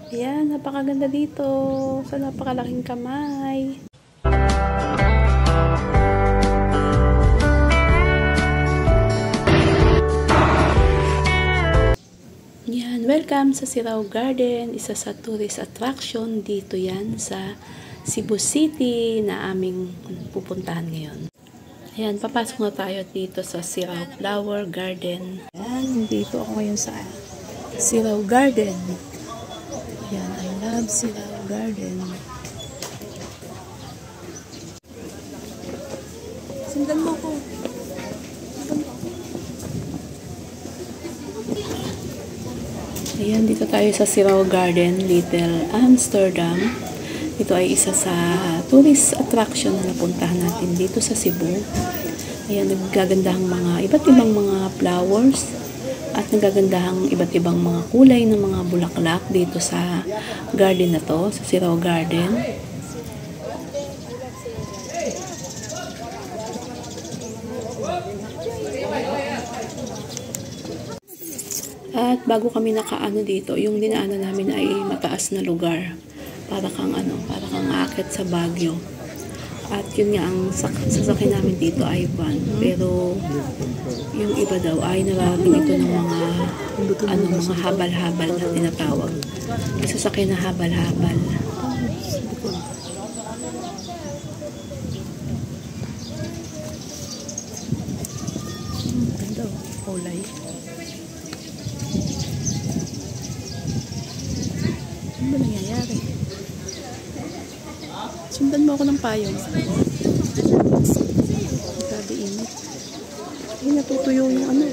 Ayan, napakaganda dito. Sa napakalaking kamay. Yan, welcome sa Sirao Garden. Isa sa tourist attraction dito yan sa Cebu City na aming pupuntahan ngayon. Ayan, papasok na tayo dito sa Sirao Flower Garden. Ayan, dito ako ngayon sa Sirao Garden. Ayan, I love Sirao Garden. Sundan mo ko. Ayan, dito tayo sa Sirao Garden, Little Amsterdam. Ito ay isa sa tourist attraction na napuntahan natin dito sa Cebu. Ayan, naggagandahang mga iba't ibang mga flowers at nagagandahang iba't ibang mga kulay ng mga bulaklak dito sa garden na to, sa Sirao Garden. At bago kami nakaano dito, yung dinaanan namin ay mataas na lugar. Para kang aakyat sa Baguio. At yun nga, ang sasakyan namin dito ay van. Pero yung iba daw ay nararating ito ng mga habal-habal na tinatawag. Sasakyan na habal-habal. Ganda o, kulay. Ano ba nangyayari? Sundan mo ako ng payong. Grabe init. Ay, natutuyo yung ano.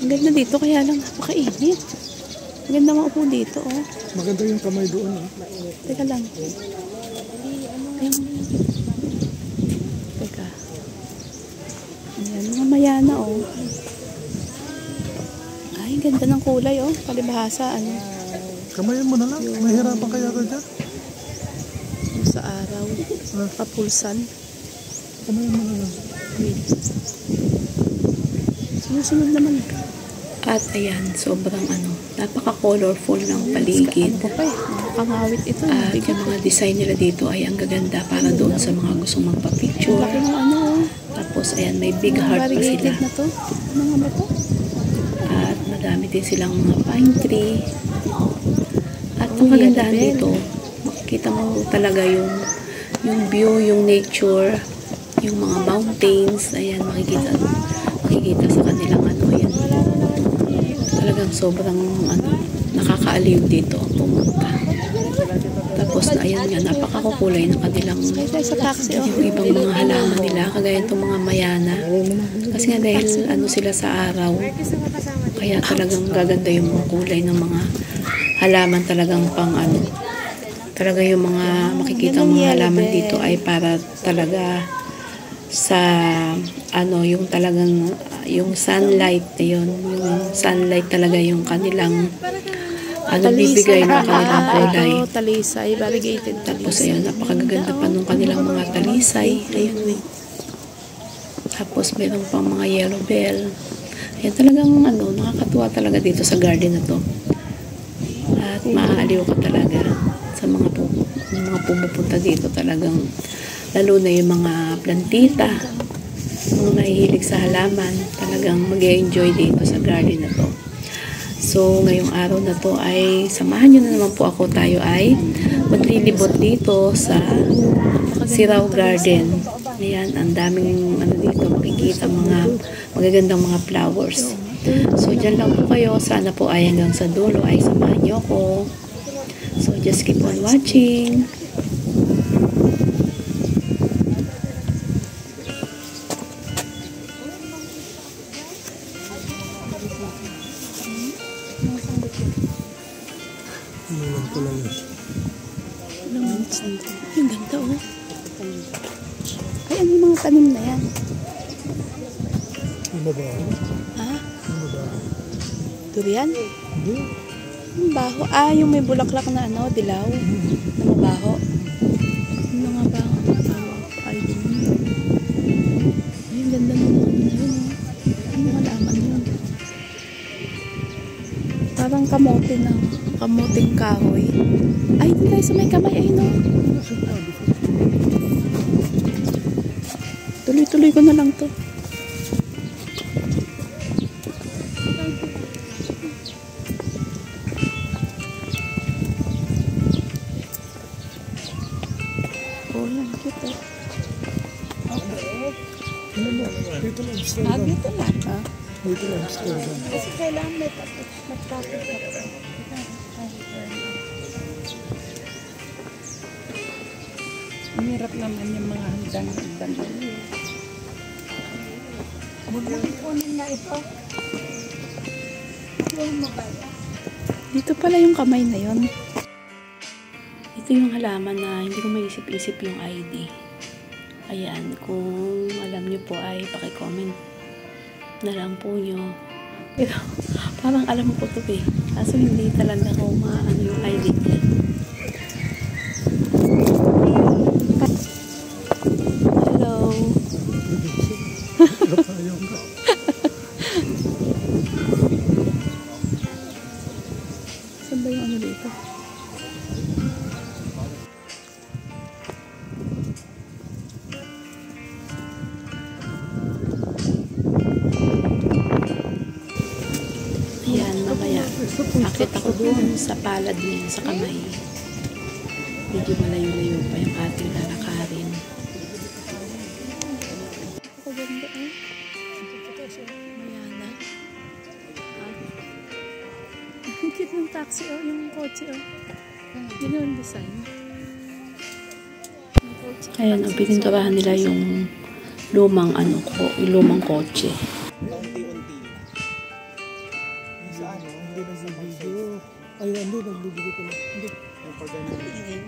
Ang ganda dito, kaya lang napakainit. Ang ganda maupo dito, oh. Maganda yung kamay doon, ah. Teka lang. Teka. Ayan, mga mayana, oh. Ay, ganda ng kulay, oh. Palibhasa, ano. Kamayan mo na lang. Mahirapan kaya ka dyan. Sa araw. Kapulsan. Kamayan mo na lang. Wait. Sunod naman. At ayan, sobrang napaka-colorful ng paligid. Nakakangawit ito. At yung mga design nila dito ay ang gaganda para doon sa mga gustong magpa-picture. Tapos ayan, may big heart pa sila. Na to. Mga ba to? At madami din silang mga pine tree. At ang kagandahan dito, makikita mo talaga yung view, yung nature, yung mga mountains. Ayan, makikita sa kanilang ayan. Talagang sobrang nakakaaliw dito ang pumunta. Tapos ayan nga, napakakukulay ng kanilang yung ibang mga halaman nila, kagaya itong mga mayana. Kasi nga dahil sila sa araw, kaya talagang gaganda yung mga kulay ng mga halaman, talagang talaga yung mga makikita mga halaman dito ay para talaga sa yung talagang yung sunlight yung sunlight talaga yung kanilang bibigay ng kanilang kulay. Talisay, variegated. Tapos ayun, napakaganda pa nung kanilang mga talisay. Ayun. Tapos meron pang mga yellow bell. Ayan, talagang nakakatuwa talaga dito sa garden na to. At maaaliw ka talaga sa mga pumupunta dito, talagang lalo na yung mga plantita, mga mahihilig sa halaman, talagang mag-enjoy dito sa garden na to. So ngayong araw na to ay samahan nyo na naman po ako, tayo ay maglilibot dito sa Sirao Garden. Ayan, ang daming dito makikita, mga magagandang mga flowers. So dyan lang po kayo, sana po ay hanggang sa dulo ay samahan nyo ako. So just keep on watching. Yung ganda, oh. Ay, ano yung mga tanim na yan? Yung babae. Ha? Yung babae. Durian? Hindi. Yung baho. Ah, yung may bulaklak na dilaw. Na mabaho. Yung mga baho. Ay, din. Ay, ang ganda ng yun, oh. Ang mga laman yun. Parang Parang kamuting kahoy. Ay, doon tayo sa may kamay. Ay, no. Tuloy-tuloy ko na lang to. Oh, yan. Cute, eh. Dito lang, Amsterdam. Dito lang, ha? Dito lang, Amsterdam. Kasi kailangan may matapit ka. Ang hirap naman yung mga handang-handang. Kunin na ito. Dito pala yung kamay na yon. Ito yung halaman na hindi ko maisip-isip yung ID. Ayan, kung alam nyo po ay paki-comment na lang po nyo. Pero parang alam ko to eh. Kaso hindi talaga ko maano yung ID niya. Hello. Saan ba yung ano dito? Ayan, mamaya. Akit ako doon sa palad niya, sa kamay. Medyo malayo-layo pa yung ating lalakarin. Ako ganda eh. Ayan na. Ang cute ng taxi oh, yung kotse oh. Yun yung design. Ayan, ang pininturahan nila yung lumang ano ko, yung lumang kotse. Hindi nagbibigyo. Ay, hindi, nagbibigyo ko lang. Hindi. Yung pag-ganyan.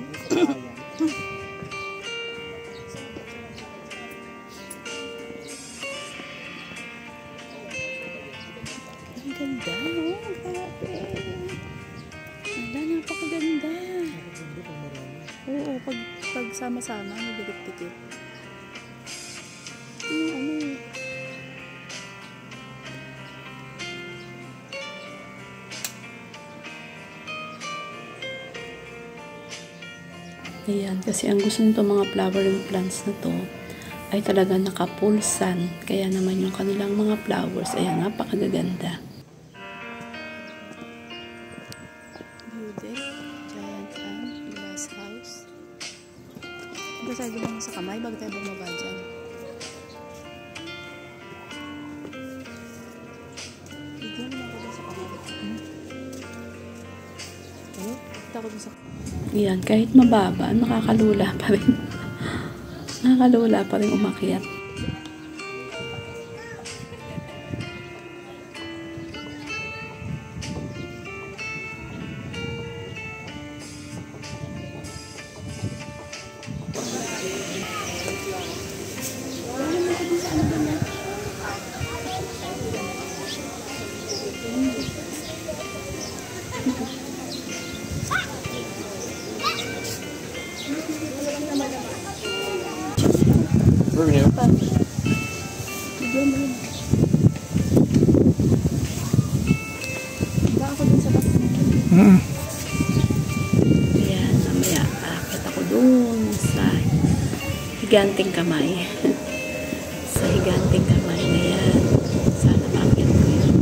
Ang ganda, oh. Grabe. Wala, napakaganda. Oo, pag sama-sama, nagdikit-dikit. Ano. Ayan, kasi ang gusto nito mga flowering plants na to ay talaga nakapulsan. Kaya naman yung kanilang mga flowers, ayan, napakaganda. View deck, giant glass house. Ito tayo lumang sa kamay, bago tayo bumaba dyan. Ito naman ako dun sa kamay. Ito ako dun sa kamay. Yan, kahit mababa, nakakalula pa rin. Nakakalula pa rin umakyat. Video mo yun. Ba ako dun sa bus? Ayan, namaya akit ako dun sa higanting kamay. Sa higanting kamay na yan. Sana makakit ko yun.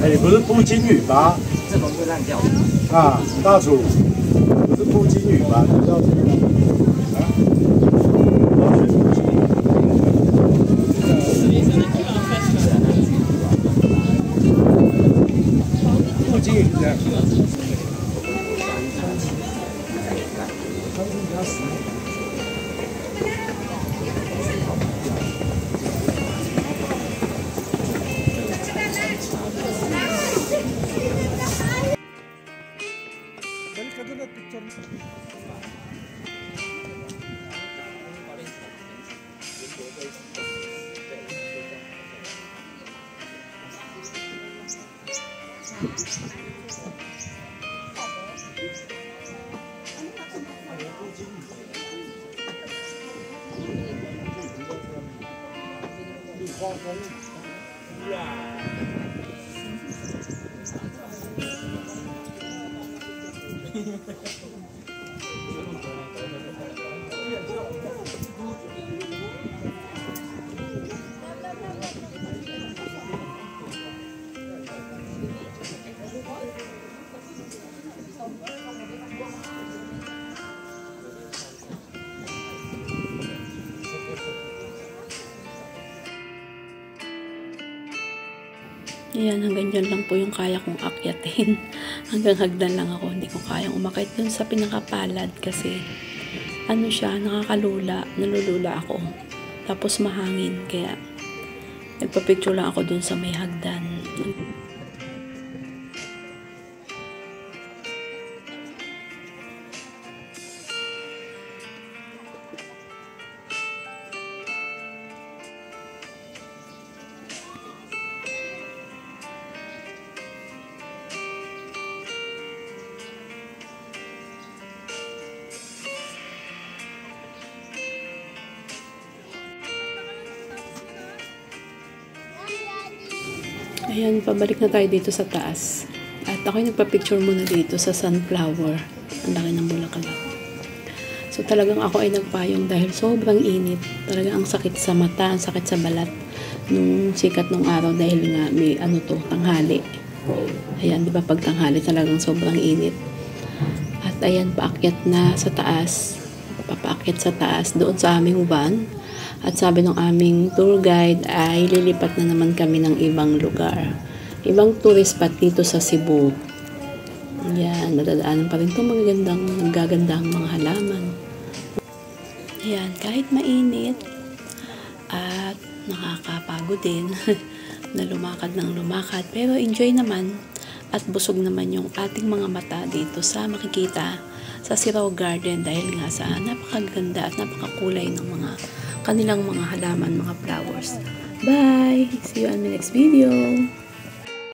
哎，不是布金鱼吗？这种会烂掉。啊，大厨，不是布金鱼吗？你知道这个啊？布金鱼这样。Balik ka doon at picture mo. Ayan, hanggang dyan lang po yung kaya kong akyatin. Hanggang hagdan lang ako. Hindi ko kayang umakit dun sa pinakapalad kasi ano siya, nakakalula. Nalulula ako. Tapos mahangin. Kaya nagpa-picture lang ako dun sa may hagdan. Ayan, pabalik na tayo dito sa taas. At ako'y nagpa-picture muna dito sa sunflower. Ang laki ng bulaklak. So talagang ako ay nagpayong dahil sobrang init. Talagang ang sakit sa mata, ang sakit sa balat nung sikat nung araw dahil nga may tanghali. Ayan, di ba pag tanghali talagang sobrang init. At ayan, paakyat na sa taas. Papaakyat sa taas doon sa aming van. At sabi ng aming tour guide ay lilipat na naman kami ng ibang lugar. Ibang tourist spot dito sa Cebu. Ayan, nadadaanan pa rin itong magagandang mga halaman. Ayan, kahit mainit at nakakapagod din na lumakad ng lumakad. Pero enjoy naman at busog naman yung ating mga mata dito sa makikita sa Sirao Garden dahil nga sa napakaganda at napakakulay ng mga kanilang mga halaman, mga flowers. Bye! See you on the next video!